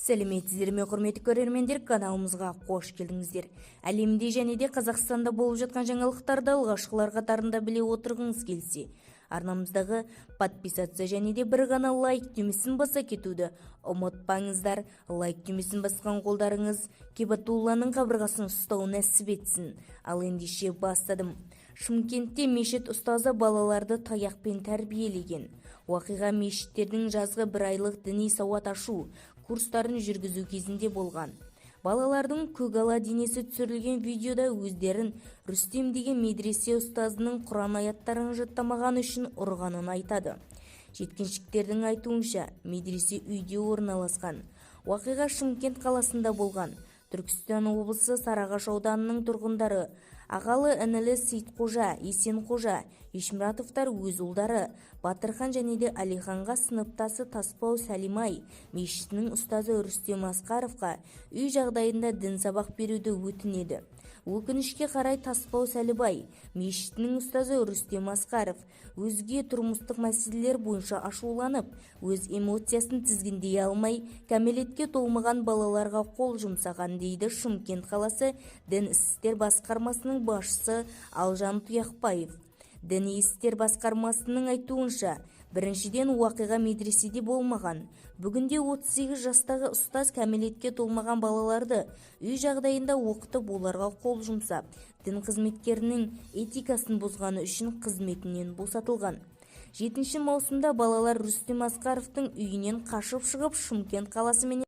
Сәлеметсіздер ме, құрметті көрермендер, каналымызға қош келдіңіздер. Әлемде және де Қазақстанда болып жатқан жаңалықтарды алғашқылар қатарында біле отырғыңыз келсе, арнамыздағы подписация және де бір ғана лайк түймесін баса кетуді ұмытпаңыздар. Лайк түймесін басқан қолдарыңыз Кебатулланың қабырғасын ұстау нәсіп етсін. Ал ендеше бастадым. Шымкентте мешіт ұстазы балаларды таяқпен тәрбиелеген. Уақиға мешіттердің жазғы бір айлық діни сауат ашу курстарын жүргізу кезінде болған. Балалардың көгала денесі түсірілген видеода өздерін Рүстем деген медресе ұстазының Құран аяттарын жаттамаған үшін ұрғанын айтады. Жеткіншектердің айтуынша, медресе үйде орналасқан. Уақиға Шымкент қаласында болған. Түркістан облысы Сарыағаш ауданының тұрғындары ағалы інілі Сейтқожа, Есенқожа, Ешмұратовтар өз ұлдары Батырхан және де Алиханға сыныптасы Таспау Сәлимай мешітінің ұстазы Рүстем Асқаровқа үй жағдайында дін сабақ беруді өтінеді. Өкінішке қарай Таспау Сәлибай мешітінің ұстазы Рүстем Асқаров өзге тұрмыстық мәселелер бойынша ашуланып, өз эмоциясын тізгіндей алмай, кәмелетке толмаған балаларға қол жұмсаған дейді Шымкент қаласы дін істер басқармасының басшысы Алжан Тұяқбаев. Діни істер басқармасының айтуынша, біріншіден уақиға медреседе болмаған. Бүгінде 38 жастағы ұстаз кәмелетке толмаған балаларды үй жағдайында оқытып, оларға қол жұмсап, дін қызметкерінің этикасын бұзғаны үшін қызметінен босатылған. 7 маусымда балалар Рүстем Асқаровтың үйінен қашып шығып Шымкент қаласы мен